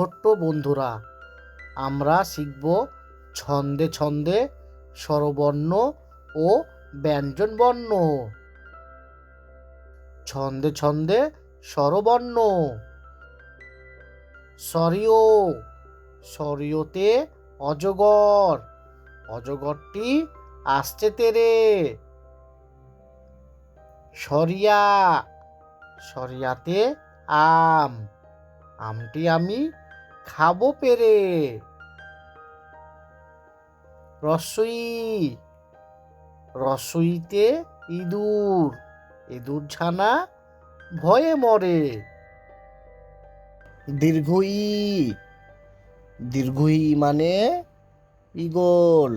ছোট্ট বন্ধুরা, আমরা শিখব ছন্দে ছন্দে স্বরবর্ণ ও ব্যঞ্জনবর্ণ। ছন্দে ছন্দে স্বরবর্ণ। সরিও, সরিওতে অজগর, অজগরটি আসছে তেরে। সরিয়া, সরিয়াতে আম, আমটি আমি খাবো পেরে। রস্বই, রস্বইতে ইঁদুর, ইঁদুর ছানা ভয়ে মরে। দীর্ঘই, দীর্ঘই মানে ঈগল,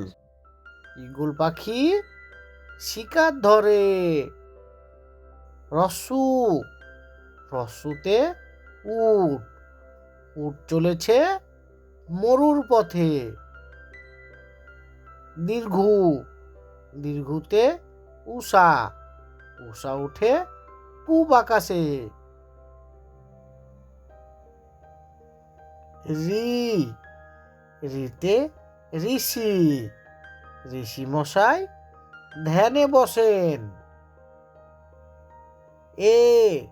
ঈগল পাখি শিকার ধরে। রস্যু, রস্যুতে উট, উট চলেছে মরুর পথে। দীর্ঘু, দীর্ঘুতে উষা, উষা উঠে পূব আকাশে। রি, রিতে ঋষি, ঋষি মশাই ধ্যানে বসেন। এ,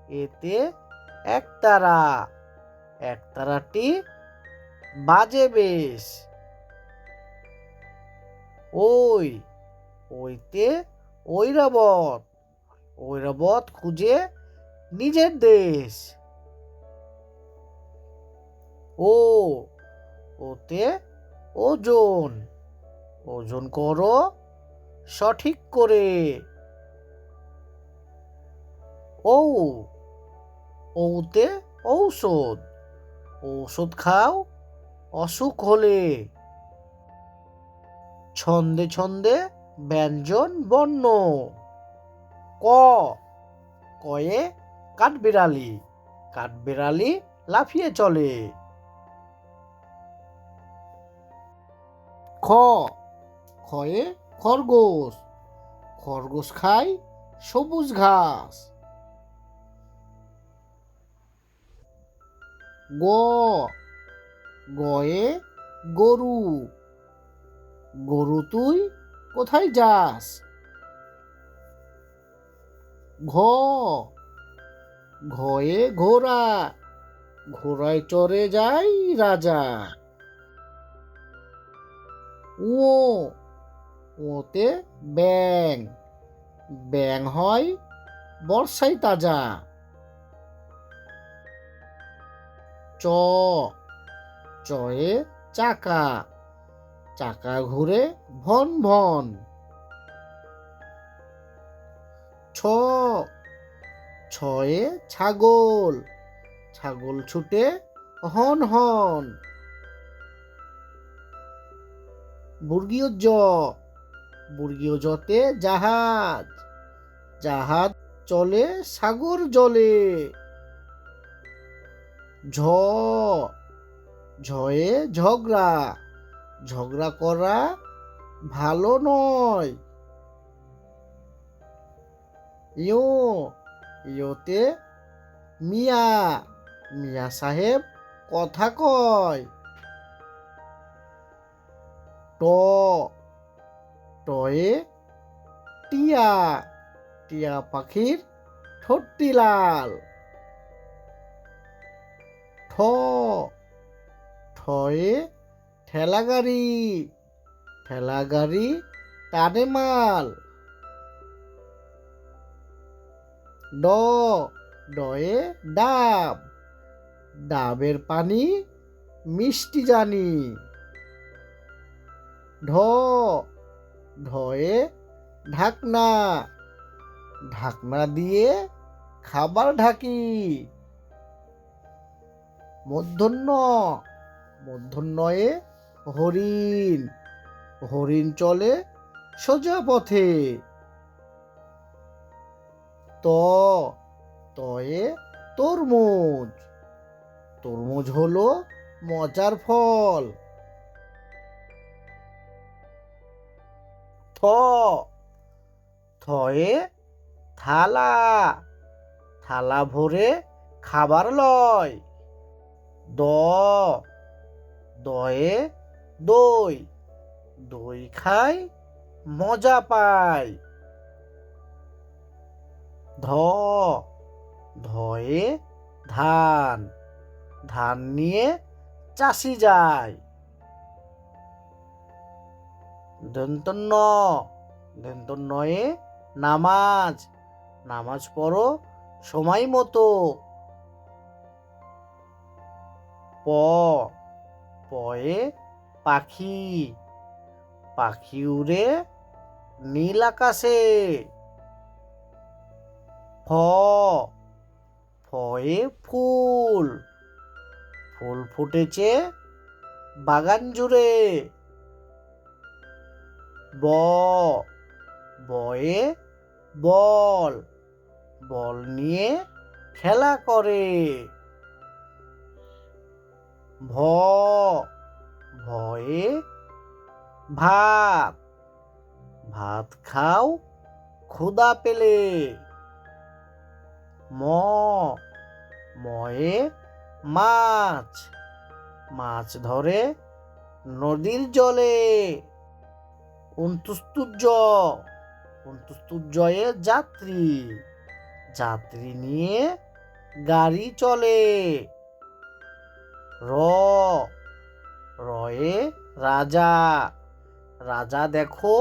এতে একতারা, একতারাটি বাজে বেশ। ওই, ওইতে ঐরাবত, ঐরাবত খুঁজে নিজের দেশ। ও, ওতে ওজন, ওজন করো সঠিক করে। ও, ওতে ঔষধ, ঔষধ খাও অসুখ হলে। ছন্দে ছন্দে ব্যঞ্জন বর্ণ। ক, কয়ে কাঠবিড়ালি, কাঠবিড়ালি লাফিয়ে চলে। খ, খয়ে খরগোশ, খরগোশ খায় সবুজ ঘাস। গ, গয়ে গরু, গরু তুই কোথায় যাস। ঘ, ঘয়ে ঘোড়া, ঘোড়ায় চড়ে যায় রাজা। ও, ওতে ব্যাং, ব্যাং হয় বর্ষায় তাজা। চ, চয়ে চাকা, চাকা ঘুরে ভন ভন। ছ, ছয়ে ছাগল, ছাগল ছুটে হন হন। বর্গীয় জ, বর্গীয় জতে জাহাজ, জাহাজ চলে সাগর জলে। ঝ, ঝয়ে ঝগড়া, ঝগড়া করা ভালো নয়। ইয়ো, ইয়োতে মিয়া, মিয়া সাহেব কথা কয়। ট, টয়ে টিয়া, টিয়া পাখির ঠোঁটটি লাল। ঠ, ঠয়ে ঠেলা গাড়ি, ঠেলা গাড়ি টানে মাল। ড, ডয়ে ডাব, ডাবের পানি মিষ্টি জানি। ঢ, ঢয়ে ঢাকনা, ঢাকনা দিয়ে খাবার ঢাকি। মূর্ধন্য, মূর্ধন্যয়ে হরিণ, হরিণ চলে সোজা পথে। ত, তয়ে তরমুজ, তরমুজ হলো মজার ফল। থ, থয়ে থালা, থালা ভরে খাবার লয়। দ দয়ে দই, দই খাই মজা পাই। ধ ধয়ে ধান, ধান নিয়ে চাষি যায়। দন্তন্য দন্তন্যয়ে নামাজ, নামাজ পড়ো সময় মতো। প পয়ে পাখি, পাখি উড়ে নীল আকাশে। ফ ফয়ে ফুল, ফুল ফুটেছে বাগান জুড়ে। ব বয়ে বল, বল নিয়ে খেলা করে। ভ ভয়ে ভাত, ভাত খাও ক্ষুধা পেলে। ম ময়ে মাছ, মাছ ধরে নদীর জলে। অন্তুস্তুর্য অন্তুস্তুর্যয়ে যাত্রী, যাত্রী নিয়ে গাড়ি চলে। র রয়ে রাজা, রাজা দেখো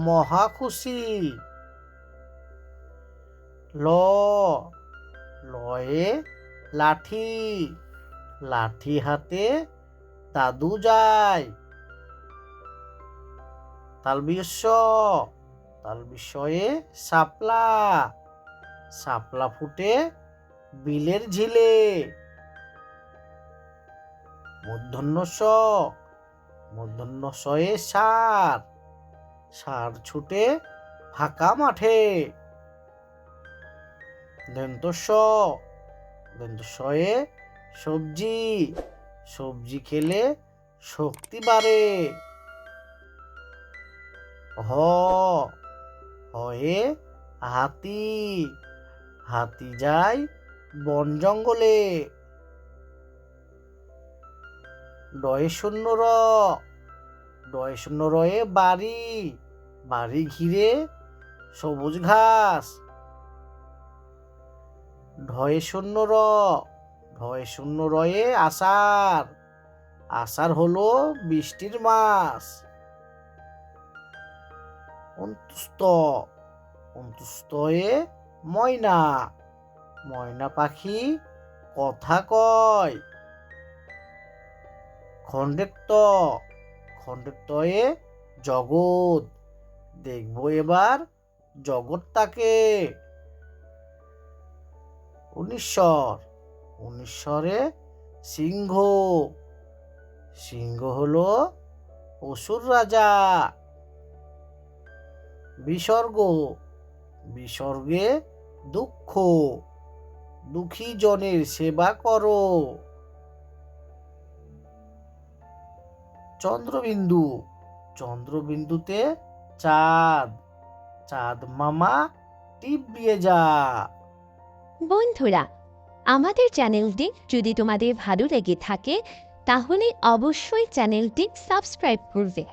মহা খুশি। ল লয়ে লাঠি, লাঠি হাতে দাদু যায়। তালবিস্যয়ে শাপলা, শাপলা ফুটে বিলের ঝিলে। মূর্ধন্যশয়ে ষাঁড়, ষাঁড় ছুটে ফাঁকা মাঠে। দন্তস্বয়ে সবজি, সবজি খেলে শক্তি বাড়ে। হ হয়ে হাতি, হাতি যায় বন জঙ্গলে। ডয়ে শূন্য র, ডয়ে শূন্য রয়ে বাড়ি, বাড়ি ঘিরে সবুজ ঘাস। ঢয়ে শূন্য র, ঢয়ে শূন্য রয়ে আষাঢ়, আষাঢ় হলো বৃষ্টির মাস। অন্তুস্ত অন্তুস্তয়ে ময়না, ময়না পাখি কথা কয়। খণ্ডেত্ব খণ্ডেত্বয়ে জগৎ, দেখবো এবার জগৎটাকে। উনিশ্বরে সিংহ, সিংহ হলো অসুর রাজা। বিসর্গ বিসর্গে দুঃখ, দুঃখী জনের সেবা করো। চন্দ্রবিন্দু চন্দ্রবিন্দুতে চাঁদ, চাঁদ মামা টিপ দিয়ে যা। বন্ধুরা, আমাদের চ্যানেলটি যদি তোমাদের ভালো লেগে থাকে তাহলে অবশ্যই চ্যানেলটি সাবস্ক্রাইব করবে।